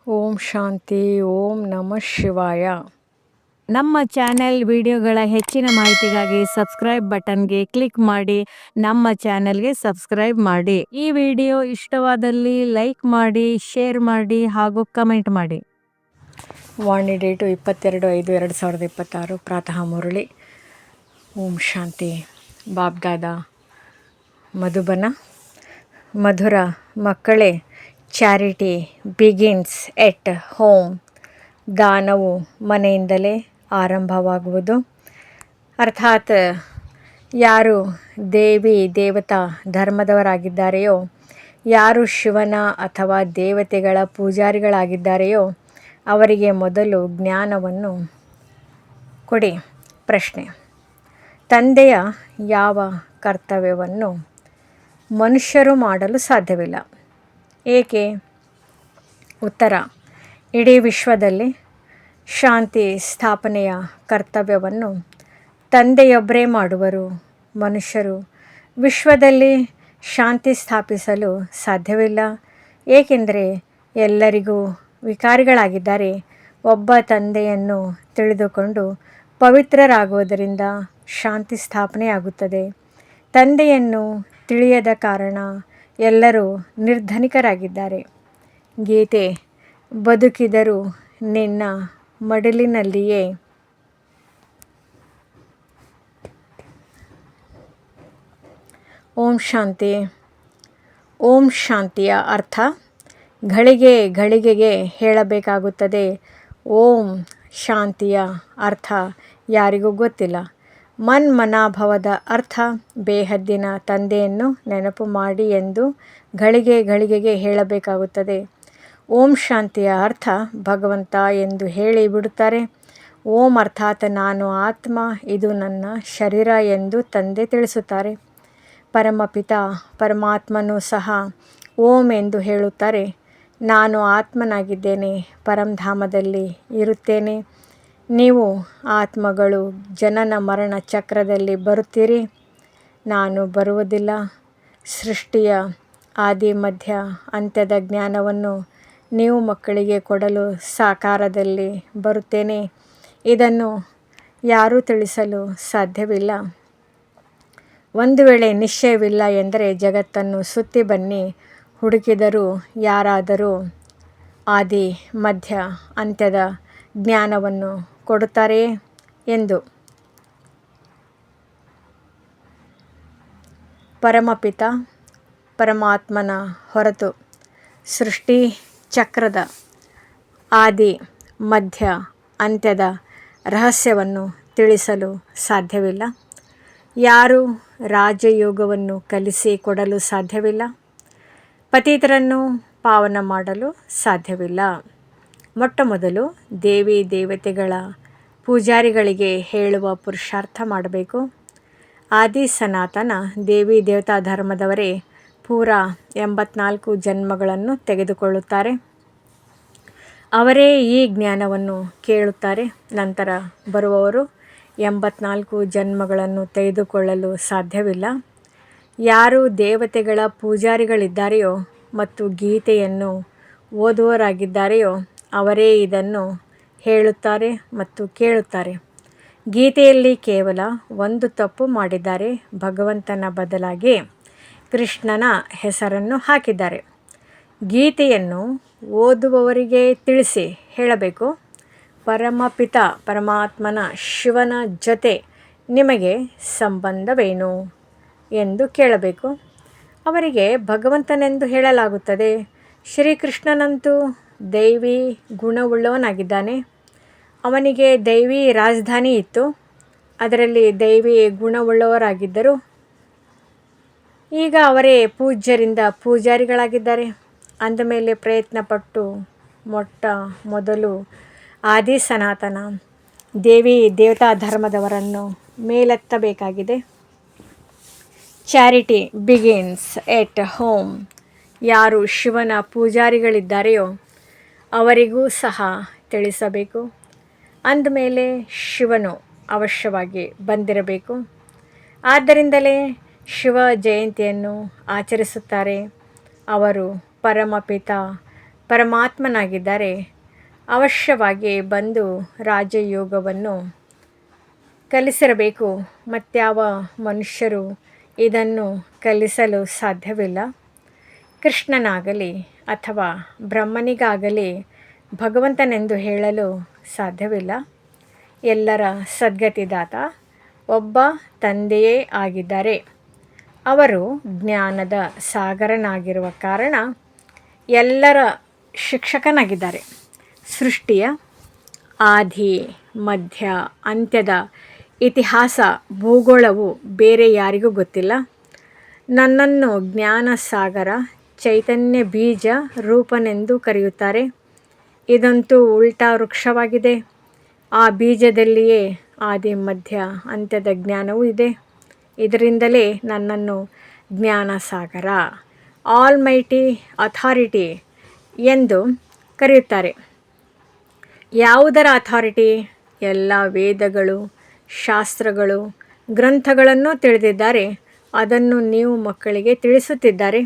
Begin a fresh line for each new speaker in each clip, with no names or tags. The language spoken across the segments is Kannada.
ಓಂ ಶಾಂತಿ. ಓಂ ನಮಃ ಶಿವಾಯ.
ನಮ್ಮ ಚಾನೆಲ್ ವಿಡಿಯೋಗಳ ಹೆಚ್ಚಿನ ಮಾಹಿತಿಗಾಗಿ ಸಬ್ಸ್ಕ್ರೈಬ್ ಬಟನ್ಗೆ ಕ್ಲಿಕ್ ಮಾಡಿ ನಮ್ಮ ಚಾನೆಲ್ಗೆ ಸಬ್ಸ್ಕ್ರೈಬ್ ಮಾಡಿ. ಈ ವಿಡಿಯೋ ಇಷ್ಟವಾದಲ್ಲಿ ಲೈಕ್ ಮಾಡಿ, ಶೇರ್ ಮಾಡಿ ಹಾಗೂ ಕಮೆಂಟ್ ಮಾಡಿ.
ವಾಣಿ ಡೇಟು 22/5/2026. ಪ್ರಾತಃ ಮುರಳಿ. ಓಂ ಶಾಂತಿ. ಬಾಬ್ದಾದ ಮಧುಬನ. ಮಧುರ ಮಕ್ಕಳೇ, ಚಾರಿಟಿ ಬಿಗಿನ್ಸ್ ಎಟ್ ಹೋಮ್. ದಾನವು ಮನೆಯಿಂದಲೇ ಆರಂಭವಾಗುವುದು. ಅರ್ಥಾತ್ ಯಾರು ದೇವಿ ದೇವತಾ ಧರ್ಮದವರಾಗಿದ್ದಾರೆಯೋ, ಯಾರು ಶಿವನ ಅಥವಾ ದೇವತೆಗಳ ಪೂಜಾರಿಗಳಾಗಿದ್ದಾರೆಯೋ ಅವರಿಗೆ ಮೊದಲು ಜ್ಞಾನವನ್ನು ಕೊಡಿ. ಪ್ರಶ್ನೆ: ತಂದೆಯ ಯಾವ ಕರ್ತವ್ಯವನ್ನು ಮನುಷ್ಯರು ಮಾಡಲು ಸಾಧ್ಯವಿಲ್ಲ? ಏಕೆ? ಉತ್ತರ: ಇಡೀ ವಿಶ್ವದಲ್ಲಿ ಶಾಂತಿ ಸ್ಥಾಪನೆಯ ಕರ್ತವ್ಯವನ್ನು ತಂದೆಯೊಬ್ಬರೇ ಮಾಡುವರು. ಮನುಷ್ಯರು ವಿಶ್ವದಲ್ಲಿ ಶಾಂತಿ ಸ್ಥಾಪಿಸಲು ಸಾಧ್ಯವಿಲ್ಲ, ಏಕೆಂದರೆ ಎಲ್ಲರಿಗೂ ವಿಕಾರಿಗಳಾಗಿದ್ದಾರೆ. ಒಬ್ಬ ತಂದೆಯನ್ನು ತಿಳಿದುಕೊಂಡು ಪವಿತ್ರರಾಗುವುದರಿಂದ ಶಾಂತಿ ಸ್ಥಾಪನೆಯಾಗುತ್ತದೆ. ತಂದೆಯನ್ನು ತಿಳಿಯದ ಕಾರಣ ಎಲ್ಲರೂ ನಿರ್ಧನಿಕರಾಗಿದ್ದಾರೆ. ಗೀತೆ: ಬದುಕಿದರೂ ನಿನ್ನ ಮಡಿಲಿನಲ್ಲಿಯೇ. ಓಂ ಶಾಂತಿ. ಓಂ ಶಾಂತಿಯ ಅರ್ಥ ಘಳಿಗೆ ಘಳಿಗೆಗೆ ಹೇಳಬೇಕಾಗುತ್ತದೆ. ಓಂ ಶಾಂತಿಯ ಅರ್ಥ ಯಾರಿಗೂ ಗೊತ್ತಿಲ್ಲ. ಮನ್ಮನಾಭವದ ಅರ್ಥ ಬೇಹದ್ದಿನ ತಂದೆಯನ್ನು ನೆನಪು ಮಾಡಿ ಎಂದು ಘಳಿಗೆ ಘಳಿಗೆಗೆ ಹೇಳಬೇಕಾಗುತ್ತದೆ. ಓಂ ಶಾಂತಿಯ ಅರ್ಥ ಭಗವಂತ ಎಂದು ಹೇಳಿ ಬಿಡುತ್ತಾರೆ. ಓಂ ಅರ್ಥಾತ್ ನಾನು ಆತ್ಮ, ಇದು ನನ್ನ ಶರೀರ ಎಂದು ತಂದೆ ತಿಳಿಸುತ್ತಾರೆ. ಪರಮಪಿತ ಪರಮಾತ್ಮನೂ ಸಹ ಓಂ ಎಂದು ಹೇಳುತ್ತಾರೆ. ನಾನು ಆತ್ಮನಾಗಿದ್ದೇನೆ, ಪರಂಧಾಮದಲ್ಲಿ ಇರುತ್ತೇನೆ. ನೀವು ಆತ್ಮಗಳು ಜನನ ಮರಣ ಚಕ್ರದಲ್ಲಿ ಬರುತ್ತೀರಿ, ನಾನು ಬರುವುದಿಲ್ಲ. ಸೃಷ್ಟಿಯ ಆದಿ ಮಧ್ಯ ಅಂತ್ಯದ ಜ್ಞಾನವನ್ನು ನೀವು ಮಕ್ಕಳಿಗೆ ಕೊಡಲು ಸಾಕಾರದಲ್ಲಿ ಬರುತ್ತೇನೆ. ಇದನ್ನು ಯಾರೂ ತಿಳಿಸಲು ಸಾಧ್ಯವಿಲ್ಲ. ಒಂದು ವೇಳೆ ನಿಶ್ಚಯವಿಲ್ಲ ಎಂದರೆ ಜಗತ್ತನ್ನು ಸುತ್ತಿ ಬನ್ನಿ, ಹುಡುಕಿದರೂ ಯಾರಾದರೂ ಆದಿ ಮಧ್ಯ ಅಂತ್ಯದ ಜ್ಞಾನವನ್ನು ಕೊಡುತ್ತಾರೆಯೇ ಎಂದು. ಪರಮಪಿತ ಪರಮಾತ್ಮನ ಹೊರತು ಸೃಷ್ಟಿ ಚಕ್ರದ ಆದಿ ಮಧ್ಯ ಅಂತ್ಯದ ರಹಸ್ಯವನ್ನು ತಿಳಿಸಲು ಸಾಧ್ಯವಿಲ್ಲ. ಯಾರೂ ರಾಜಯೋಗವನ್ನು ಕಲಿಸಿ ಕೊಡಲು ಸಾಧ್ಯವಿಲ್ಲ. ಪತಿತರನ್ನು ಪಾವನ ಮಾಡಲು ಸಾಧ್ಯವಿಲ್ಲ. ಮೊಟ್ಟಮೊದಲು ದೇವಿ ದೇವತೆಗಳ ಪೂಜಾರಿಗಳಿಗೆ ಹೇಳುವ ಪುರುಷಾರ್ಥ ಮಾಡಬೇಕು. ಆದಿ ಸನಾತನ ದೇವಿ ದೇವತಾ ಧರ್ಮದವರೇ ಪೂರಾ 84 ಜನ್ಮಗಳನ್ನು ತೆಗೆದುಕೊಳ್ಳುತ್ತಾರೆ. ಅವರೇ ಈ ಜ್ಞಾನವನ್ನು ಕೇಳುತ್ತಾರೆ. ನಂತರ ಬರುವವರು 84 ಜನ್ಮಗಳನ್ನು ತೆಗೆದುಕೊಳ್ಳಲು ಸಾಧ್ಯವಿಲ್ಲ. ಯಾರು ದೇವತೆಗಳ ಪೂಜಾರಿಗಳಿದ್ದಾರೆಯೋ ಮತ್ತು ಗೀತೆಯನ್ನು ಓದುವವರಾಗಿದ್ದಾರೆಯೋ ಅವರೇ ಇದನ್ನು ಹೇಳುತ್ತಾರೆ ಮತ್ತು ಕೇಳುತ್ತಾರೆ. ಗೀತೆಯಲ್ಲಿ ಕೇವಲ ಒಂದು ತಪ್ಪು ಮಾಡಿದ್ದಾರೆ. ಭಗವಂತನ ಬದಲಾಗಿ ಕೃಷ್ಣನ ಹೆಸರನ್ನು ಹಾಕಿದ್ದಾರೆ. ಗೀತೆಯನ್ನು ಓದುವವರಿಗೆ ತಿಳಿಸಿ ಹೇಳಬೇಕು, ಪರಮಪಿತ ಪರಮಾತ್ಮನ ಶಿವನ ಜೊತೆ ನಿಮಗೆ ಸಂಬಂಧವೇನು ಎಂದು ಕೇಳಬೇಕು. ಅವರಿಗೆ ಭಗವಂತನೆಂದು ಹೇಳಲಾಗುತ್ತದೆ. ಶ್ರೀಕೃಷ್ಣನಂತೂ ದೈವಿ ಗುಣವುಳ್ಳವನಾಗಿದ್ದಾನೆ. ಅವನಿಗೆ ದೈವಿ ರಾಜಧಾನಿ ಇತ್ತು, ಅದರಲ್ಲಿ ದೈವಿ ಗುಣವುಳ್ಳವರಾಗಿದ್ದರು. ಈಗ ಅವರೇ ಪೂಜ್ಯರಿಂದ ಪೂಜಾರಿಗಳಾಗಿದ್ದಾರೆ. ಅಂದಮೇಲೆ ಪ್ರಯತ್ನಪಟ್ಟು ಮೊಟ್ಟ ಮೊದಲು ಆದಿ ಸನಾತನ ದೇವಿ ದೇವತಾ ಧರ್ಮದವರನ್ನು ಮೇಲೆತ್ತಬೇಕಾಗಿದೆ. Charity begins at home. ಯಾರು ಶಿವನ ಪೂಜಾರಿಗಳಿದ್ದಾರೆಯೋ ಅವರಿಗೂ ಸಹ ತಿಳಿಸಬೇಕು. ಅಂದಮೇಲೆ ಶಿವನು ಅವಶ್ಯವಾಗಿ ಬಂದಿರಬೇಕು. ಆದ್ದರಿಂದಲೇ ಶಿವ ಜಯಂತಿಯನ್ನು ಆಚರಿಸುತ್ತಾರೆ. ಅವರು ಪರಮಪಿತ ಪರಮಾತ್ಮನಾಗಿದ್ದಾರೆ. ಅವಶ್ಯವಾಗಿ ಬಂದು ರಾಜಯೋಗವನ್ನು ಕಲಿಸಿರಬೇಕು. ಮತ್ಯಾವ ಮನುಷ್ಯರು ಇದನ್ನು ಕಲಿಸಲು ಸಾಧ್ಯವಿಲ್ಲ. ಕೃಷ್ಣನಾಗಲಿ ಅಥವಾ ಬ್ರಹ್ಮನಿಗಾಗಲಿ ಭಗವಂತನೆಂದು ಹೇಳಲು ಸಾಧ್ಯವಿಲ್ಲ. ಎಲ್ಲರ ಸದ್ಗತಿದಾತ ಒಬ್ಬ ತಂದೆಯೇ ಆಗಿದ್ದಾರೆ. ಅವರು ಜ್ಞಾನದ ಸಾಗರನಾಗಿರುವ ಕಾರಣ ಎಲ್ಲರ ಶಿಕ್ಷಕನಾಗಿದ್ದಾರೆ. ಸೃಷ್ಟಿಯ ಆದಿ ಮಧ್ಯ ಅಂತ್ಯದ ಇತಿಹಾಸ ಭೂಗೋಳವು ಬೇರೆ ಯಾರಿಗೂ ಗೊತ್ತಿಲ್ಲ. ನನ್ನನ್ನು ಜ್ಞಾನ ಸಾಗರ ಚೈತನ್ಯ ಬೀಜ ರೂಪನೆಂದು ಕರೆಯುತ್ತಾರೆ. ಇದಂತೂ ಉಲ್ಟಾ ವೃಕ್ಷವಾಗಿದೆ. ಆ ಬೀಜದಲ್ಲಿಯೇ ಆದಿ ಮಧ್ಯ ಅಂತ್ಯದ ಜ್ಞಾನವೂ ಇದೆ. ಇದರಿಂದಲೇ ನನ್ನನ್ನು ಜ್ಞಾನ ಸಾಗರ ಆಲ್ ಮೈಟಿ ಅಥಾರಿಟಿ ಎಂದು ಕರೆಯುತ್ತಾರೆ. ಯಾವುದರ ಅಥಾರಿಟಿ? ಎಲ್ಲ ವೇದಗಳು ಶಾಸ್ತ್ರಗಳು ಗ್ರಂಥಗಳನ್ನು ತಿಳಿದಿದ್ದಾರೆ. ಅದನ್ನು ನೀವು ಮಕ್ಕಳಿಗೆ ತಿಳಿಸುತ್ತಿದ್ದಾರೆ.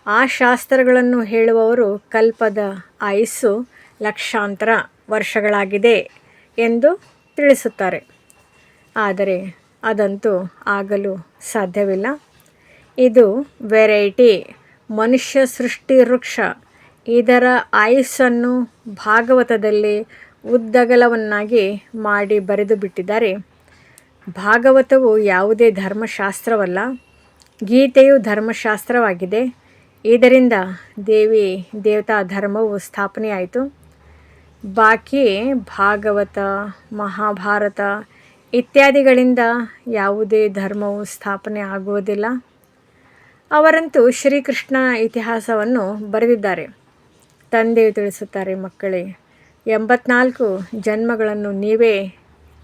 ಆ ಶಾಸ್ತ್ರಗಳನ್ನು ಹೇಳುವವರು ಕಲ್ಪದ ಆಯುಸ್ಸು ಲಕ್ಷಾಂತರ ವರ್ಷಗಳಾಗಿದೆ ಎಂದು ತಿಳಿಸುತ್ತಾರೆ. ಆದರೆ ಅದಂತೂ ಆಗಲು ಸಾಧ್ಯವಿಲ್ಲ. ಇದು ವೆರೈಟಿ ಮನುಷ್ಯ ಸೃಷ್ಟಿ ವೃಕ್ಷ. ಇದರ ಆಯುಸ್ಸನ್ನು ಭಾಗವತದಲ್ಲಿ ಉದ್ದಗಲವನ್ನಾಗಿ ಮಾಡಿ ಬರೆದು ಬಿಟ್ಟಿದ್ದಾರೆ. ಭಾಗವತವು ಯಾವುದೇ ಧರ್ಮಶಾಸ್ತ್ರವಲ್ಲ. ಗೀತೆಯು ಧರ್ಮಶಾಸ್ತ್ರವಾಗಿದೆ. ಇದರಿಂದ ದೇವಿ ದೇವತಾ ಧರ್ಮವು ಸ್ಥಾಪನೆಯಾಯಿತು. ಬಾಕಿ ಭಾಗವತ ಮಹಾಭಾರತ ಇತ್ಯಾದಿಗಳಿಂದ ಯಾವುದೇ ಧರ್ಮವು ಸ್ಥಾಪನೆ ಆಗುವುದಿಲ್ಲ. ಅವರಂತೂ ಶ್ರೀಕೃಷ್ಣ ಇತಿಹಾಸವನ್ನು ಬರೆದಿದ್ದಾರೆ. ತಂದೆಯು ತಿಳಿಸುತ್ತಾರೆ, ಮಕ್ಕಳೇ, 84 ಜನ್ಮಗಳನ್ನು ನೀವೇ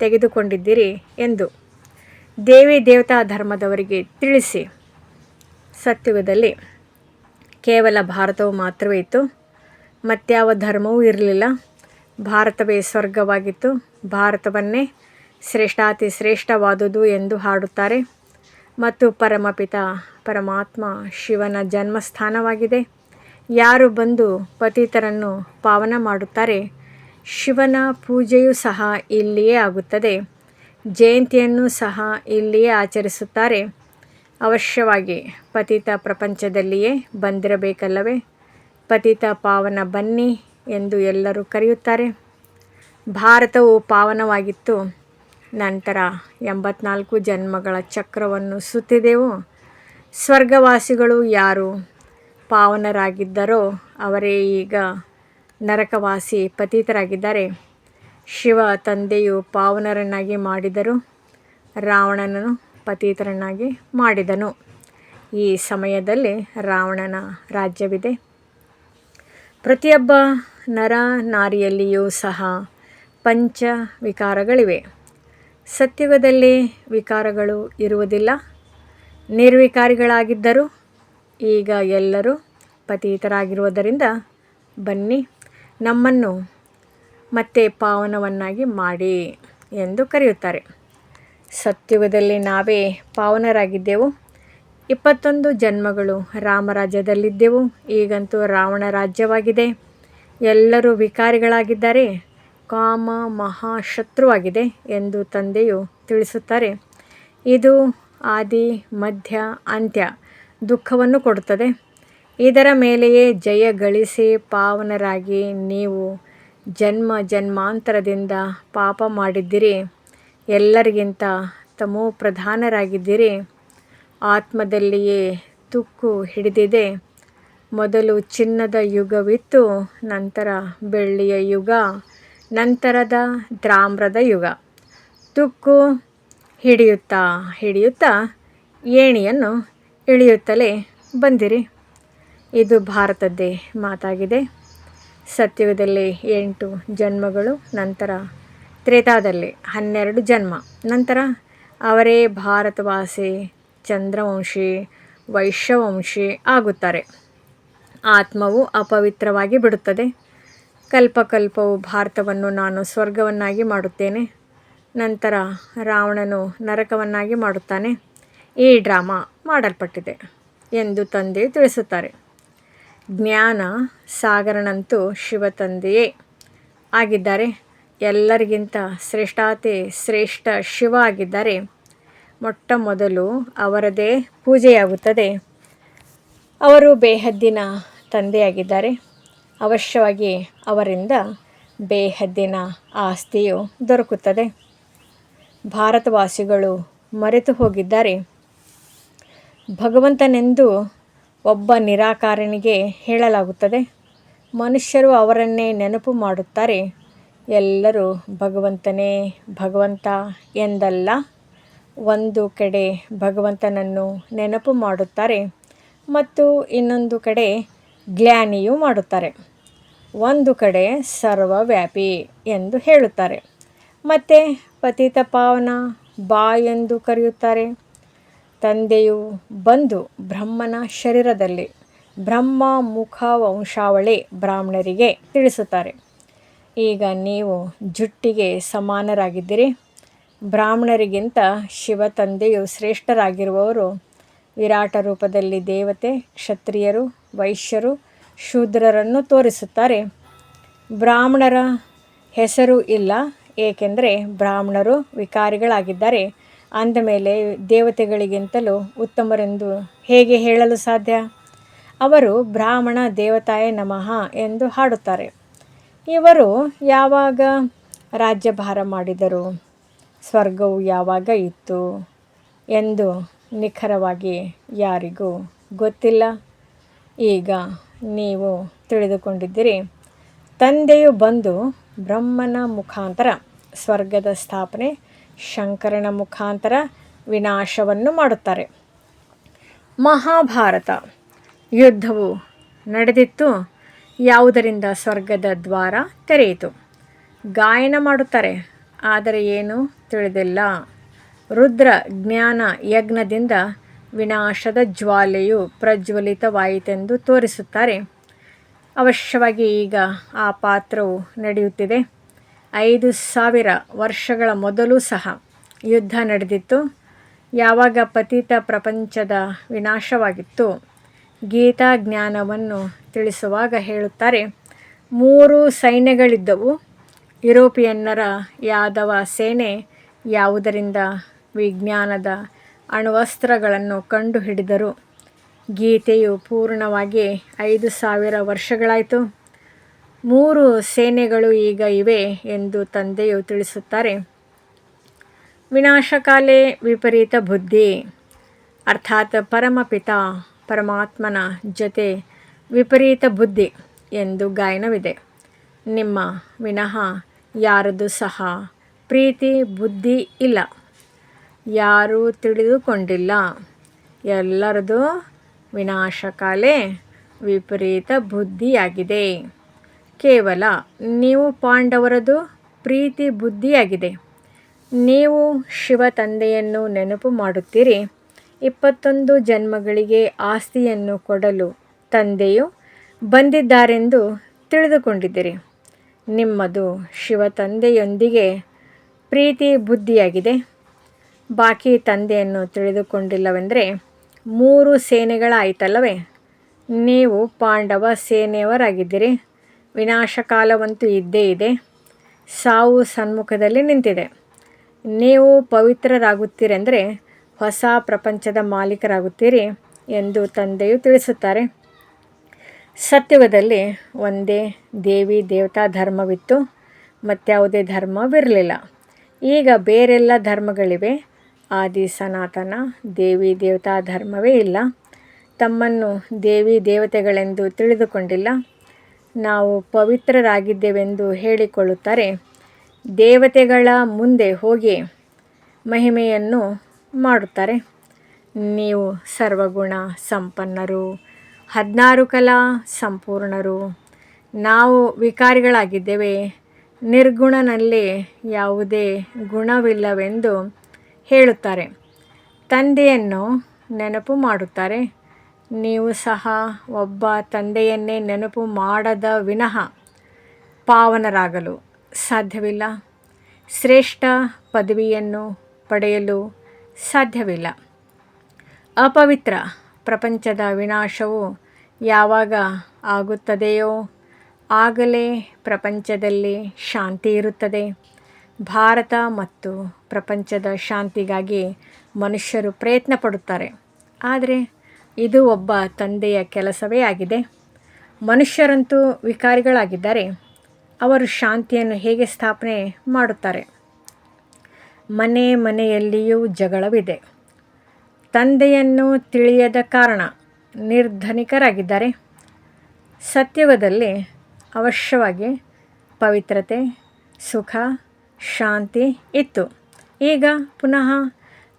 ತೆಗೆದುಕೊಂಡಿದ್ದೀರಿ ಎಂದು ದೇವಿ ದೇವತಾ ಧರ್ಮದವರಿಗೆ ತಿಳಿಸಿ. ಸತ್ಯುಗದಲ್ಲಿ ಕೇವಲ ಭಾರತವು ಮಾತ್ರವೇ ಇತ್ತು. ಮತ್ಯಾವ ಧರ್ಮವೂ ಇರಲಿಲ್ಲ. ಭಾರತವೇ ಸ್ವರ್ಗವಾಗಿತ್ತು. ಭಾರತವನ್ನೇ ಶ್ರೇಷ್ಠಾತಿ ಶ್ರೇಷ್ಠವಾದುದು ಎಂದು ಹಾಡುತ್ತಾರೆ. ಮತ್ತು ಪರಮಪಿತ ಪರಮಾತ್ಮ ಶಿವನ ಜನ್ಮಸ್ಥಾನವಾಗಿದೆ. ಯಾರು ಬಂದು ಪತಿತರನ್ನು ಪಾವನ ಮಾಡುತ್ತಾರೆ, ಶಿವನ ಪೂಜೆಯೂ ಸಹ ಇಲ್ಲಿಯೇ ಆಗುತ್ತದೆ. ಜಯಂತಿಯನ್ನು ಸಹ ಇಲ್ಲಿಯೇ ಆಚರಿಸುತ್ತಾರೆ. ಅವಶ್ಯವಾಗಿ ಪತಿತ ಪ್ರಪಂಚದಲ್ಲಿಯೇ ಬಂದಿರಬೇಕಲ್ಲವೇ? ಪತಿತ ಪಾವನ ಬನ್ನಿ ಎಂದು ಎಲ್ಲರೂ ಕರೆಯುತ್ತಾರೆ. ಭಾರತವು ಪಾವನವಾಗಿತ್ತು. ನಂತರ 84 ಜನ್ಮಗಳ ಚಕ್ರವನ್ನು ಸುತ್ತಿದೆವು. ಸ್ವರ್ಗವಾಸಿಗಳು ಯಾರು ಪಾವನರಾಗಿದ್ದರೋ ಅವರೇ ಈಗ ನರಕವಾಸಿ ಪತಿತರಾಗಿದ್ದಾರೆ. ಶಿವ ತಂದೆಯು ಪಾವನರನ್ನಾಗಿ ಮಾಡಿದರು. ರಾವಣನನ್ನು ಪತಿತರನ್ನಾಗಿ ಮಾಡಿದನು. ಈ ಸಮಯದಲ್ಲಿ ರಾವಣನ ರಾಜ್ಯವಿದೆ. ಪ್ರತಿಯೊಬ್ಬ ನರ ನಾರಿಯಲ್ಲಿಯೂ ಸಹ ಪಂಚ ವಿಕಾರಗಳಿವೆ. ಸತ್ಯುಗದಲ್ಲಿ ವಿಕಾರಗಳು ಇರುವುದಿಲ್ಲ. ನಿರ್ವಿಕಾರಿಗಳಾಗಿದ್ದರು. ಈಗ ಎಲ್ಲರೂ ಪತಿತರಾಗಿರುವುದರಿಂದ ಬನ್ನಿ, ನಮ್ಮನ್ನು ಮತ್ತೆ ಪಾವನವನ್ನಾಗಿ ಮಾಡಿ ಎಂದು ಕರೆಯುತ್ತಾರೆ. ಸತ್ಯುಗದಲ್ಲಿ ನಾವೇ ಪಾವನರಾಗಿದ್ದೆವು. 21 ಜನ್ಮಗಳು ರಾಮರಾಜ್ಯದಲ್ಲಿದ್ದೆವು. ಈಗಂತೂ ರಾವಣ ರಾಜ್ಯವಾಗಿದೆ. ಎಲ್ಲರೂ ವಿಕಾರಿಗಳಾಗಿದ್ದಾರೆ. ಕಾಮ ಮಹಾಶತ್ರುವಾಗಿದೆ ಎಂದು ತಂದೆಯು ತಿಳಿಸುತ್ತಾರೆ. ಇದು ಆದಿ ಮಧ್ಯ ಅಂತ್ಯ ದುಃಖವನ್ನು ಕೊಡುತ್ತದೆ. ಇದರ ಮೇಲೆಯೇ ಜಯ ಗಳಿಸಿ ಪಾವನರಾಗಿ ನೀವು ಜನ್ಮ ಜನ್ಮಾಂತರದಿಂದ ಪಾಪ ಮಾಡಿದ್ದೀರಿ. ಎಲ್ಲರಿಗಿಂತ ತಮೋ ಪ್ರಧಾನರಾಗಿದ್ದೀರಿ. ಆತ್ಮದಲ್ಲಿಯೇ ತುಕ್ಕು ಹಿಡಿದಿದೆ. ಮೊದಲು ಚಿನ್ನದ ಯುಗವಿತ್ತು, ನಂತರ ಬೆಳ್ಳಿಯ ಯುಗ, ನಂತರದ ತಾಮ್ರದ ಯುಗ. ತುಕ್ಕು ಹಿಡಿಯುತ್ತಾ ಹಿಡಿಯುತ್ತಾ ಏಣಿಯನ್ನು ಇಳಿಯುತ್ತಲೇ ಬಂದಿರಿ. ಇದು ಭಾರತದ್ದೇ ಮಾತಾಗಿದೆ. ಸತ್ಯುಗದಲ್ಲಿ 8 ಜನ್ಮಗಳು, ನಂತರ ತ್ರೇತಾದಲ್ಲಿ 12 ಜನ್ಮ, ನಂತರ ಅವರೇ ಭಾರತವಾಸಿ ಚಂದ್ರವಂಶಿ ವೈಶ್ಯವಂಶಿ ಆಗುತ್ತಾರೆ. ಆತ್ಮವು ಅಪವಿತ್ರವಾಗಿ ಬಿಡುತ್ತದೆ. ಕಲ್ಪಕಲ್ಪವು ಭಾರತವನ್ನು ನಾನು ಸ್ವರ್ಗವನ್ನಾಗಿ ಮಾಡುತ್ತೇನೆ. ನಂತರ ರಾವಣನು ನರಕವನ್ನಾಗಿ ಮಾಡುತ್ತಾನೆ. ಈ ಡ್ರಾಮಾ ಮಾಡಲ್ಪಟ್ಟಿದೆ ಎಂದು ತಂದೆಯು ತಿಳಿಸುತ್ತಾರೆ. ಜ್ಞಾನ ಸಾಗರನಂತೂ ಶಿವ ತಂದೆಯೇ ಆಗಿದ್ದಾರೆ. ಎಲ್ಲರಿಗಿಂತ ಶ್ರೇಷ್ಠಾತಿ ಶ್ರೇಷ್ಠ ಶಿವ ಆಗಿದ್ದಾರೆ. ಮೊಟ್ಟ ಮೊದಲು ಅವರದೇ ಪೂಜೆಯಾಗುತ್ತದೆ. ಅವರು ಬೇಹದ್ದಿನ ತಂದೆಯಾಗಿದ್ದಾರೆ. ಅವಶ್ಯವಾಗಿ ಅವರಿಂದ ಬೇಹದ್ದಿನ ಆಸ್ತಿಯು ದೊರಕುತ್ತದೆ. ಭಾರತವಾಸಿಗಳು ಮರೆತು ಹೋಗಿದ್ದಾರೆ. ಭಗವಂತನೆಂದು ಒಬ್ಬ ನಿರಾಕಾರನಿಗೆ ಹೇಳಲಾಗುತ್ತದೆ. ಮನುಷ್ಯರು ಅವರನ್ನೇ ನೆನಪು ಮಾಡುತ್ತಾರೆ. ಎಲ್ಲರೂ ಭಗವಂತನೇ ಭಗವಂತ ಎಂದಲ್ಲ, ಒಂದು ಕಡೆ ಭಗವಂತನನ್ನು ನೆನಪು ಮಾಡುತ್ತಾರೆ ಮತ್ತು ಇನ್ನೊಂದು ಕಡೆ ಜ್ಞಾನಿಯೂ ಮಾಡುತ್ತಾರೆ. ಒಂದು ಕಡೆ ಸರ್ವವ್ಯಾಪಿ ಎಂದು ಹೇಳುತ್ತಾರೆ ಮತ್ತು ಪತಿತ ಪಾವನ ಬಾ ಎಂದು ಕರೆಯುತ್ತಾರೆ. ತಂದೆಯು ಬಂದು ಬ್ರಹ್ಮನ ಶರೀರದಲ್ಲಿ ಬ್ರಹ್ಮ ಮುಖ ವಂಶಾವಳಿ ಬ್ರಾಹ್ಮಣರಿಗೆ ತಿಳಿಸುತ್ತಾರೆ. ಈಗ ನೀವು ಜುಟ್ಟಿಗೆ ಸಮಾನರಾಗಿದ್ದೀರಿ. ಬ್ರಾಹ್ಮಣರಿಗಿಂತ ಶಿವ ತಂದೆಯು ಶ್ರೇಷ್ಠರಾಗಿರುವವರು. ವಿರಾಟ ರೂಪದಲ್ಲಿ ದೇವತೆ, ಕ್ಷತ್ರಿಯರು, ವೈಶ್ಯರು, ಶೂದ್ರರನ್ನು ತೋರಿಸುತ್ತಾರೆ. ಬ್ರಾಹ್ಮಣರ ಹೆಸರು ಇಲ್ಲ, ಏಕೆಂದರೆ ಬ್ರಾಹ್ಮಣರು ವಿಕಾರಿಗಳಾಗಿದ್ದಾರೆ. ಅಂದಮೇಲೆ ದೇವತೆಗಳಿಗಿಂತಲೂ ಉತ್ತಮರೆಂದು ಹೇಗೆ ಹೇಳಲು ಸಾಧ್ಯ? ಅವರು ಬ್ರಾಹ್ಮಣ ದೇವತಾಯ ನಮಃ ಎಂದು ಹಾಡುತ್ತಾರೆ. ಇವರು ಯಾವಾಗ ರಾಜ್ಯಭಾರ ಮಾಡಿದರು, ಸ್ವರ್ಗವು ಯಾವಾಗ ಇತ್ತು ಎಂದು ನಿಖರವಾಗಿ ಯಾರಿಗೂ ಗೊತ್ತಿಲ್ಲ. ಈಗ ನೀವು ತಿಳಿದುಕೊಂಡಿದ್ದೀರಿ. ತಂದೆಯು ಬಂದು ಬ್ರಹ್ಮನ ಮುಖಾಂತರ ಸ್ವರ್ಗದ ಸ್ಥಾಪನೆ, ಶಂಕರನ ಮುಖಾಂತರ ವಿನಾಶವನ್ನು ಮಾಡುತ್ತಾರೆ. ಮಹಾಭಾರತ ಯುದ್ಧವು ನಡೆದಿತ್ತು. ಯಾವುದರಿಂದ ಸ್ವರ್ಗದ ದ್ವಾರ ತೆರೆಯಿತು? ಗಾಯನ ಮಾಡುತ್ತಾರೆ, ಆದರೆ ಏನೂ ತಿಳಿದಿಲ್ಲ. ರುದ್ರ ಜ್ಞಾನ ಯಜ್ಞದಿಂದ ವಿನಾಶದ ಜ್ವಾಲೆಯು ಪ್ರಜ್ವಲಿತವಾಯಿತೆಂದು ತೋರಿಸುತ್ತಾರೆ. ಅವಶ್ಯವಾಗಿ ಈಗ ಆ ಪಾತ್ರವು ನಡೆಯುತ್ತಿದೆ. 5000 ವರ್ಷಗಳ ಮೊದಲು ಸಹ ಯುದ್ಧ ನಡೆದಿತ್ತು. ಯಾವಾಗ ಪತಿತ ಪ್ರಪಂಚದ ವಿನಾಶವಾಗಿತ್ತು. ಗೀತಾ ಜ್ಞಾನವನ್ನು ತಿಳಿಸುವಾಗ ಹೇಳುತ್ತಾರೆ, 3 ಸೈನ್ಯಗಳಿದ್ದವು. ಯುರೋಪಿಯನ್ನರ ಯಾದವ ಸೇನೆ ಯಾವುದರಿಂದ ವಿಜ್ಞಾನದ ಅಣ್ವಸ್ತ್ರಗಳನ್ನು ಕಂಡುಹಿಡಿದರು. ಗೀತೆಯು ಪೂರ್ಣವಾಗಿ 5000 ವರ್ಷಗಳಾಯಿತು. 3 ಸೇನೆಗಳು ಈಗ ಇವೆ ಎಂದು ತಂದೆಯು ತಿಳಿಸುತ್ತಾರೆ. ವಿನಾಶಕಾಲೇ ವಿಪರೀತ ಬುದ್ಧಿ, ಅರ್ಥಾತ್ ಪರಮಪಿತ ಪರಮಾತ್ಮನ ಜೊತೆ ವಿಪರೀತ ಬುದ್ಧಿ ಎಂದು ಗಾಯನವಿದೆ. ನಿಮ್ಮ ವಿನಃ ಯಾರದು ಸಹ ಪ್ರೀತಿ ಬುದ್ಧಿ ಇಲ್ಲ. ಯಾರೂ ತಿಳಿದುಕೊಂಡಿಲ್ಲ. ಎಲ್ಲರದು ವಿನಾಶಕಾಲೇ ವಿಪರೀತ ಬುದ್ಧಿಯಾಗಿದೆ. ಕೇವಲ ನೀವು ಪಾಂಡವರದು ಪ್ರೀತಿ ಬುದ್ಧಿಯಾಗಿದೆ. ನೀವು ಶಿವ ತಂದೆಯನ್ನು ನೆನಪು ಮಾಡುತ್ತೀರಿ. 21 ಜನ್ಮಗಳಿಗೆ ಆಸ್ತಿಯನ್ನು ಕೊಡಲು ತಂದೆಯು ಬಂದಿದ್ದಾರೆಂದು ತಿಳಿದುಕೊಂಡಿದ್ದೀರಿ. ನಿಮ್ಮದು ಶಿವ ತಂದೆಯೊಂದಿಗೆ ಪ್ರೀತಿ ಬುದ್ಧಿಯಾಗಿದೆ. ಬಾಕಿ ತಂದೆಯನ್ನು ತಿಳಿದುಕೊಂಡಿಲ್ಲವೆಂದರೆ 3 ಸೇನೆಗಳಾಯಿತಲ್ಲವೇ? ನೀವು ಪಾಂಡವ ಸೇನೆಯವರಾಗಿದ್ದೀರಿ. ವಿನಾಶಕಾಲವಂತೂ ಇದ್ದೇ ಇದೆ. ಸಾವು ಸನ್ಮುಖದಲ್ಲಿ ನಿಂತಿದೆ. ನೀವು ಪವಿತ್ರರಾಗುತ್ತೀರೆಂದರೆ ಹೊಸ ಪ್ರಪಂಚದ ಮಾಲೀಕರಾಗುತ್ತೀರಿ ಎಂದು ತಂದೆಯು ತಿಳಿಸುತ್ತಾರೆ. ಸತ್ಯುಗದಲ್ಲಿ ಒಂದೇ ದೇವಿ ದೇವತಾ ಧರ್ಮವಿತ್ತು, ಮತ್ಯಾವುದೇ ಧರ್ಮವಿರಲಿಲ್ಲ. ಈಗ ಬೇರೆಲ್ಲ ಧರ್ಮಗಳಿವೆ. ಆದಿ ಸನಾತನ ದೇವಿ ದೇವತಾ ಧರ್ಮವೇ ಇಲ್ಲ. ತಮ್ಮನ್ನು ದೇವಿ ದೇವತೆಗಳೆಂದು ತಿಳಿದುಕೊಂಡಿಲ್ಲ. ನಾವು ಪವಿತ್ರರಾಗಿದ್ದೇವೆಂದು ಹೇಳಿಕೊಳ್ಳುತ್ತಾರೆ. ದೇವತೆಗಳ ಮುಂದೆ ಹೋಗಿ ಮಹಿಮೆಯನ್ನು ಮಾಡುತ್ತಾರೆ. ನೀವು ಸರ್ವಗುಣ ಸಂಪನ್ನರು, 16 ಕಲಾ ಸಂಪೂರ್ಣರು. ನಾವು ವಿಕಾರಿಗಳಾಗಿದ್ದೇವೆ. ನಿರ್ಗುಣನಲ್ಲಿ ಯಾವುದೇ ಗುಣವಿಲ್ಲವೆಂದು ಹೇಳುತ್ತಾರೆ. ತಂದೆಯನ್ನು ನೆನಪು ಮಾಡುತ್ತಾರೆ. ನೀವು ಸಹ ಒಬ್ಬ ತಂದೆಯನ್ನೇ ನೆನಪು ಮಾಡದ ವಿನಃ ಪಾವನರಾಗಲು ಸಾಧ್ಯವಿಲ್ಲ. ಶ್ರೇಷ್ಠ ಪದವಿಯನ್ನು ಪಡೆಯಲು ಸಾಧ್ಯವಿಲ್ಲ. ಅಪವಿತ್ರ ಪ್ರಪಂಚದ ವಿನಾಶವು ಯಾವಾಗ ಆಗುತ್ತದೆಯೋ ಆಗಲೇ ಪ್ರಪಂಚದಲ್ಲಿ ಶಾಂತಿ ಇರುತ್ತದೆ. ಭಾರತ ಮತ್ತು ಪ್ರಪಂಚದ ಶಾಂತಿಗಾಗಿ ಮನುಷ್ಯರು ಪ್ರಯತ್ನ ಪಡುತ್ತಾರೆ. ಆದರೆ ಇದು ಒಬ್ಬ ತಂದೆಯ ಕೆಲಸವೇ ಆಗಿದೆ. ಮನುಷ್ಯರಂತೂ ವಿಕಾರಿಗಳಾಗಿದ್ದಾರೆ. ಅವರು ಶಾಂತಿಯನ್ನು ಹೇಗೆ ಸ್ಥಾಪನೆ ಮಾಡುತ್ತಾರೆ? ಮನೆ ಮನೆಯಲ್ಲಿಯೂ ಜಗಳವಿದೆ. ತಂದೆಯನ್ನು ತಿಳಿಯದ ಕಾರಣ ನಿರ್ಧನಿಕರಾಗಿದ್ದಾರೆ. ಸತ್ಯುಗದಲ್ಲಿ ಅವಶ್ಯವಾಗಿ ಪವಿತ್ರತೆ, ಸುಖ, ಶಾಂತಿ ಇತ್ತು. ಈಗ ಪುನಃ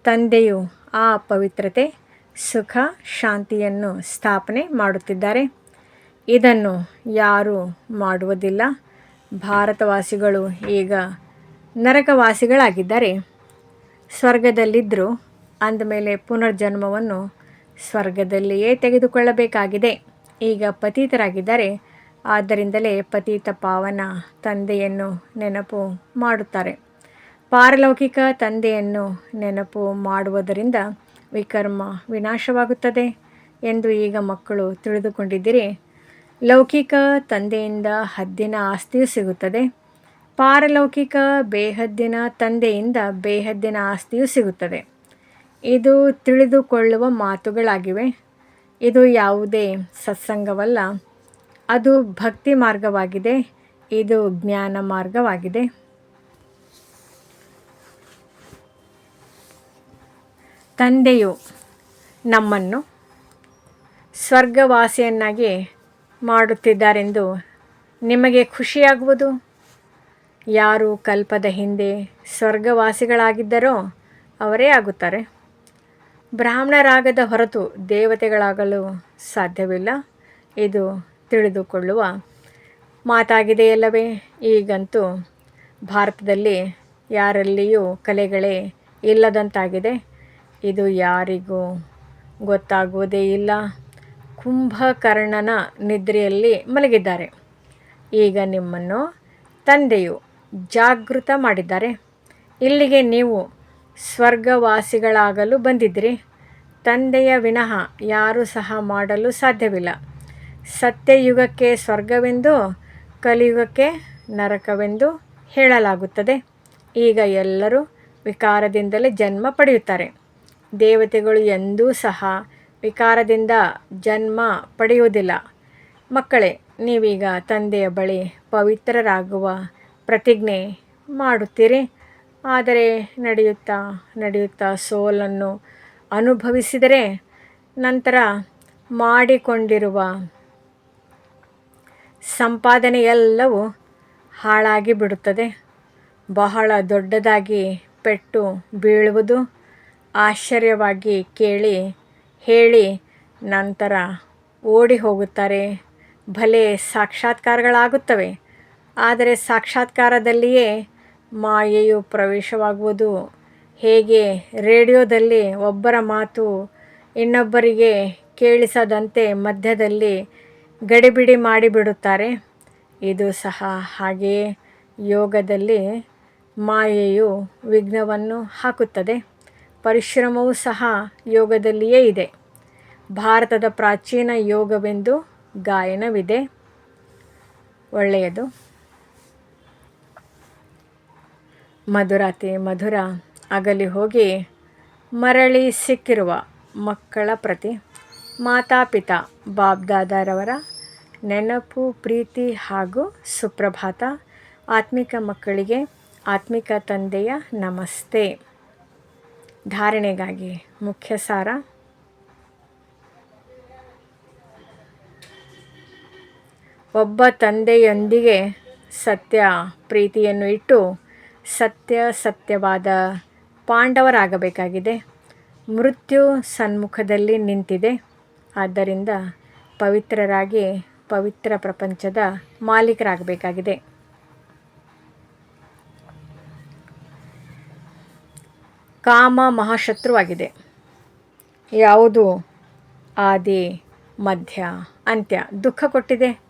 ತಂದೆಯು ಆ ಪವಿತ್ರತೆ, ಸುಖ, ಶಾಂತಿಯನ್ನು ಸ್ಥಾಪನೆ ಮಾಡುತ್ತಿದ್ದಾರೆ. ಇದನ್ನು ಯಾರೂ ಮಾಡುವುದಿಲ್ಲ. ಭಾರತವಾಸಿಗಳು ಈಗ ನರಕವಾಸಿಗಳಾಗಿದ್ದಾರೆ. ಸ್ವರ್ಗದಲ್ಲಿದ್ದರು ಅಂದಮೇಲೆ ಪುನರ್ಜನ್ಮವನ್ನು ಸ್ವರ್ಗದಲ್ಲಿಯೇ ತೆಗೆದುಕೊಳ್ಳಬೇಕಾಗಿದೆ. ಈಗ ಪತಿತರಾಗಿದ್ದಾರೆ. ಆದ್ದರಿಂದಲೇ ಪತಿತ ಪಾವನ ತಂದೆಯನ್ನು ನೆನಪು ಮಾಡುತ್ತಾರೆ. ಪಾರಲೌಕಿಕ ತಂದೆಯನ್ನು ನೆನಪು ಮಾಡುವುದರಿಂದ ವಿಕರ್ಮ ವಿನಾಶವಾಗುತ್ತದೆ ಎಂದು ಈಗ ಮಕ್ಕಳು ತಿಳಿದುಕೊಂಡಿದ್ದೀರಿ. ಲೌಕಿಕ ತಂದೆಯಿಂದ ಹದ್ದಿನ ಆಸ್ತಿಯು ಸಿಗುತ್ತದೆ. ಪಾರಲೌಕಿಕ ಬೇಹದ್ದಿನ ತಂದೆಯಿಂದ ಬೇಹದ್ದಿನ ಆಸ್ತಿಯು ಸಿಗುತ್ತದೆ. ಇದು ತಿಳಿದುಕೊಳ್ಳುವ ಮಾತುಗಳಾಗಿವೆ. ಇದು ಯಾವುದೇ ಸತ್ಸಂಗವಲ್ಲ. ಅದು ಭಕ್ತಿ ಮಾರ್ಗವಾಗಿದೆ. ಇದು ಜ್ಞಾನ ಮಾರ್ಗವಾಗಿದೆ. ತಂದೆಯು ನಮ್ಮನ್ನು ಸ್ವರ್ಗವಾಸಿಯನ್ನಾಗಿ ಮಾಡುತ್ತಿದ್ದಾರೆಂದು ನಿಮಗೆ ಖುಷಿಯಾಗುವುದು. ಯಾರು ಕಲ್ಪದ ಹಿಂದೆ ಸ್ವರ್ಗವಾಸಿಗಳಾಗಿದ್ದರೋ ಅವರೇ ಆಗುತ್ತಾರೆ. ಬ್ರಾಹ್ಮಣರಾಗದ ಹೊರತು ದೇವತೆಗಳಾಗಲು ಸಾಧ್ಯವಿಲ್ಲ. ಇದು ತಿಳಿದುಕೊಳ್ಳುವ ಮಾತಾಗಿದೆಯಲ್ಲವೇ? ಈಗಂತೂ ಭಾರತದಲ್ಲಿ ಯಾರಲ್ಲಿಯೂ ಕಲೆಗಳೇ ಇಲ್ಲದಂತಾಗಿದೆ. ಇದು ಯಾರಿಗೂ ಗೊತ್ತಾಗುವುದೇ ಇಲ್ಲ. ಕುಂಭಕರ್ಣನ ನಿದ್ರೆಯಲ್ಲಿ ಮಲಗಿದ್ದಾರೆ. ಈಗ ನಿಮ್ಮನ್ನು ತಂದೆಯು ಜಾಗೃತ ಮಾಡಿದ್ದಾರೆ. ಇಲ್ಲಿಗೆ ನೀವು ಸ್ವರ್ಗವಾಸಿಗಳಾಗಲು ಬಂದಿದ್ದಿರಿ. ತಂದೆಯ ವಿನಃ ಯಾರೂ ಸಹ ಮಾಡಲು ಸಾಧ್ಯವಿಲ್ಲ. ಸತ್ಯಯುಗಕ್ಕೆ ಸ್ವರ್ಗವೆಂದು, ಕಲಿಯುಗಕ್ಕೆ ನರಕವೆಂದು ಹೇಳಲಾಗುತ್ತದೆ. ಈಗ ಎಲ್ಲರೂ ವಿಕಾರದಿಂದಲೇ ಜನ್ಮ ಪಡೆಯುತ್ತಾರೆ. ದೇವತೆಗಳು ಎಂದೂ ಸಹ ವಿಕಾರದಿಂದ ಜನ್ಮ ಪಡೆಯುವುದಿಲ್ಲ. ಮಕ್ಕಳೇ, ನೀವೀಗ ತಂದೆಯ ಬಳಿ ಪವಿತ್ರರಾಗುವ ಪ್ರತಿಜ್ಞೆ ಮಾಡುತ್ತೀರಿ. ಆದರೆ ನಡೆಯುತ್ತಾ ನಡೆಯುತ್ತಾ ಸೋಲನ್ನು ಅನುಭವಿಸಿದರೆ ನಂತರ ಮಾಡಿಕೊಂಡಿರುವ ಸಂಪಾದನೆಯೆಲ್ಲವೂ ಹಾಳಾಗಿ ಬಿಡುತ್ತದೆ. ಬಹಳ ದೊಡ್ಡದಾಗಿ ಪೆಟ್ಟು ಬೀಳುವುದು ಆಶ್ಚರ್ಯವಾಗಿ ಹೇಳಿ ನಂತರ ಓಡಿ ಹೋಗುತ್ತಾರೆ. ಭಲೆ ಸಾಕ್ಷಾತ್ಕಾರಗಳಾಗುತ್ತವೆ. ಆದರೆ ಸಾಕ್ಷಾತ್ಕಾರದಲ್ಲಿಯೇ ಮಾಯೆಯು ಪ್ರವೇಶವಾಗುವುದು. ಹೇಗೆ ರೇಡಿಯೋದಲ್ಲಿ ಒಬ್ಬರ ಮಾತು ಇನ್ನೊಬ್ಬರಿಗೆ ಕೇಳಿಸದಂತೆ ಮಧ್ಯದಲ್ಲಿ ಗಡಿಬಿಡಿ ಮಾಡಿಬಿಡುತ್ತಾರೆ. ಇದು ಸಹ ಹಾಗೆಯೇ ಯೋಗದಲ್ಲಿ ಮಾಯೆಯು ವಿಘ್ನವನ್ನು ಹಾಕುತ್ತದೆ. ಪರಿಶ್ರಮವೂ ಸಹ ಯೋಗದಲ್ಲಿಯೇ ಇದೆ. ಭಾರತದ ಪ್ರಾಚೀನ ಯೋಗವೆಂದು ಗಾಯನವಿದೆ. ಒಳ್ಳೆಯದು. ಮಧುರಾತಿ ಮಧುರ ಅಗಲಿ ಹೋಗಿ ಮರಳಿ ಸಿಕ್ಕಿರುವ ಮಕ್ಕಳ ಪ್ರತಿ ಮಾತಾಪಿತಾ ಬಾಬ್ದಾದಾರವರ ನೆನಪು, ಪ್ರೀತಿ ಹಾಗೂ ಸುಪ್ರಭಾತ. ಆತ್ಮಿಕ ಮಕ್ಕಳಿಗೆ ಆತ್ಮಿಕ ತಂದೆಯ ನಮಸ್ತೆ. ಧಾರಣೆಗಾಗಿ ಮುಖ್ಯ ಸಾರ. ಒಬ್ಬ ತಂದೆಯೊಂದಿಗೆ ಸತ್ಯ ಪ್ರೀತಿಯನ್ನು ಇಟ್ಟು ಸತ್ಯವಾದ ಪಾಂಡವರಾಗಬೇಕಾಗಿದೆ. ಮೃತ್ಯು ಸನ್ಮುಖದಲ್ಲಿ ನಿಂತಿದೆ. ಆದ್ದರಿಂದ ಪವಿತ್ರರಾಗಿ ಪವಿತ್ರ ಪ್ರಪಂಚದ ಮಾಲೀಕರಾಗಬೇಕಾಗಿದೆ. ಕಾಮ ಮಹಾಶತ್ರುವಾಗಿದೆ. ಯಾವುದು ಆದಿ ಮಧ್ಯ ಅಂತ್ಯ ದುಃಖ ಕೊಟ್ಟಿದೆ.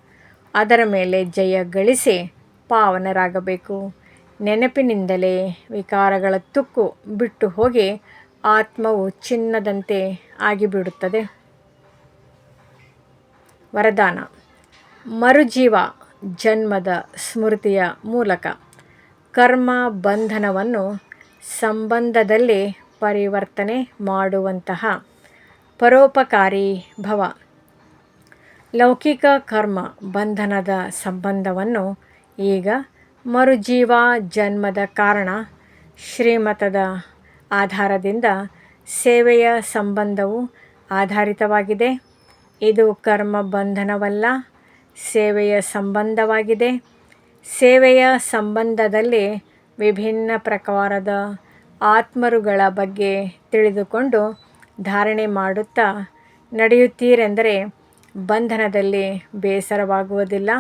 ಅದರ ಮೇಲೆ ಜಯ ಗಳಿಸಿ ಪಾವನರಾಗಬೇಕು. ನೆನಪಿನಿಂದಲೇ ವಿಕಾರಗಳ ತುಕ್ಕು ಬಿಟ್ಟು ಹೋಗಿ ಆತ್ಮವು ಚಿನ್ನದಂತೆ ಆಗಿಬಿಡುತ್ತದೆ. ವರದಾನ: ಮರುಜೀವ ಜನ್ಮದ ಸ್ಮೃತಿಯ ಮೂಲಕ ಕರ್ಮ ಬಂಧನವನ್ನು ಸಂಬಂಧದಲ್ಲಿ ಪರಿವರ್ತನೆ ಮಾಡುವಂತಹ ಪರೋಪಕಾರಿ ಭವ. ಲೌಕಿಕ ಕರ್ಮ ಬಂಧನದ ಸಂಬಂಧವನ್ನು ಈಗ ಮರುಜೀವ ಜನ್ಮದ ಕಾರಣ ಶ್ರೀಮತದ ಆಧಾರದಿಂದ ಸೇವೆಯ ಸಂಬಂಧವು ಆಧಾರಿತವಾಗಿದೆ. ಇದು ಕರ್ಮ ಬಂಧನವಲ್ಲ, ಸೇವೆಯ ಸಂಬಂಧವಾಗಿದೆ. ಸೇವೆಯ ಸಂಬಂಧದಲ್ಲಿ ವಿಭಿನ್ನ ಪ್ರಕಾರದ ಆತ್ಮರುಗಳ ಬಗ್ಗೆ ತಿಳಿದುಕೊಂಡು ಧಾರಣೆ ಮಾಡುತ್ತಾ ನಡೆಯುತ್ತೀರೆಂದರೆ ಬಂಧನದಲ್ಲಿ ಬೇಸರವಾಗುವುದಿಲ್ಲ.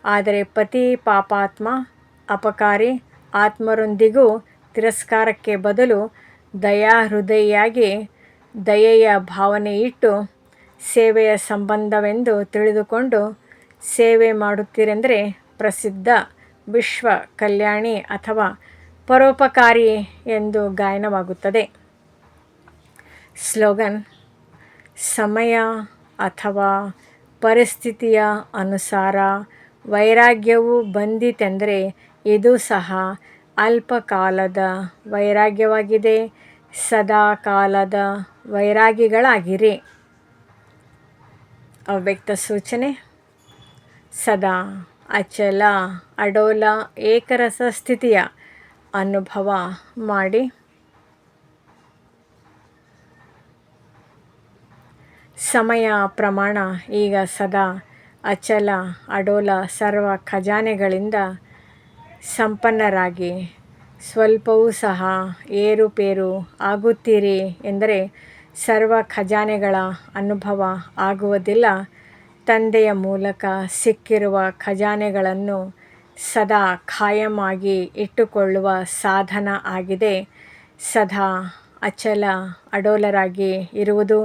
ಆದರೆ ಪತಿ ಪಾಪಾತ್ಮ ಅಪಕಾರಿ ಆತ್ಮರೊಂದಿಗೂ ತಿರಸ್ಕಾರಕ್ಕೆ ಬದಲು ದಯಾಹೃದಯಿಯಾಗಿ ದಯೆಯ ಭಾವನೆಯಿಟ್ಟು ಸೇವೆಯ ಸಂಬಂಧವೆಂದು ತಿಳಿದುಕೊಂಡು ಸೇವೆ ಮಾಡುತ್ತೀರೆಂದರೆ ಪ್ರಸಿದ್ಧ ವಿಶ್ವ ಕಲ್ಯಾಣಿ ಅಥವಾ ಪರೋಪಕಾರಿ ಎಂದು ಗಾಯನವಾಗುತ್ತದೆ. ಸ್ಲೋಗನ್: ಸಮಯ ಅಥವಾ ಪರಿಸ್ಥಿತಿಯ ಅನುಸಾರ ವೈರಾಗ್ಯವು ಬಂದಿತೆಂದರೆ ಇದು ಸಹ ಅಲ್ಪಕಾಲದ ವೈರಾಗ್ಯವಾಗಿದೆ. ಸದಾ ಕಾಲದ ವೈರಾಗಿಗಳಾಗಿರಿ. ಅವ್ಯಕ್ತ ಸೂಚನೆ: ಸದಾ ಅಚಲ ಅಡೋಲ ಏಕರಸ ಸ್ಥಿತಿಯ ಅನುಭವ ಮಾಡಿ. ಸಮಯ ಪ್ರಮಾಣ: ಈಗ ಸದಾ ಅಚಲ ಅಡೋಲ ಸರ್ವ ಖಜಾನೆಗಳಿಂದ ಸಂಪನ್ನರಾಗಿ ಸ್ವಲ್ಪವೂ ಸಹ ಏರುಪೇರು ಆಗುತ್ತೀರಿ ಎಂದರೆ ಸರ್ವ ಖಜಾನೆಗಳ ಅನುಭವ ಆಗುವುದಿಲ್ಲ. ತಂದೆಯ ಮೂಲಕ ಸಿಕ್ಕಿರುವ ಖಜಾನೆಗಳನ್ನು ಸದಾ ಖಾಯಮಾಗಿ ಇಟ್ಟುಕೊಳ್ಳುವ ಸಾಧನ ಆಗಿದೆ. ಸದಾ ಅಚಲ ಅಡೋಲರಾಗಿ ಇರುವುದು.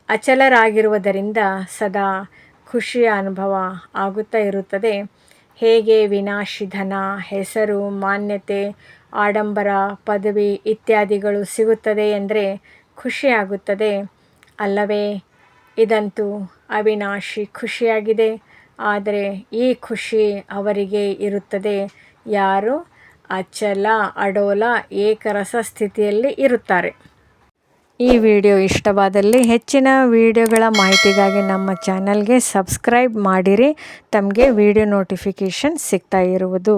ಅಚಲರಾಗಿರುವುದರಿಂದ ಸದಾ ಖುಷಿಯ ಅನುಭವ ಆಗುತ್ತಾ ಇರುತ್ತದೆ. ಹೇಗೆ ವಿನಾಶಿ ಧನ, ಹೆಸರು, ಮಾನ್ಯತೆ, ಆಡಂಬರ, ಪದವಿ ಇತ್ಯಾದಿಗಳು ಸಿಗುತ್ತದೆ ಎಂದರೆ ಖುಷಿಯಾಗುತ್ತದೆ ಅಲ್ಲವೇ? ಇದಂತೂ ಅವಿನಾಶಿ ಖುಷಿಯಾಗಿದೆ. ಆದರೆ ಈ ಖುಷಿ ಅವರಿಗೆ ಇರುತ್ತದೆ ಯಾರು ಅಚಲ ಅಡೋಲ ಏಕರಸ ಸ್ಥಿತಿಯಲ್ಲಿ ಇರುತ್ತಾರೆ. ಈ ವಿಡಿಯೋ ಇಷ್ಟವಾದಲ್ಲಿ ಹೆಚ್ಚಿನ ವಿಡಿಯೋಗಳ ಮಾಹಿತಿಗಾಗಿ ನಮ್ಮ ಚಾನಲ್ಗೆ ಸಬ್ಸ್ಕ್ರೈಬ್ ಮಾಡಿರಿ. ತಮಗೆ ವಿಡಿಯೋ ನೋಟಿಫಿಕೇಷನ್ ಸಿಗ್ತಾ ಇರುವುದು.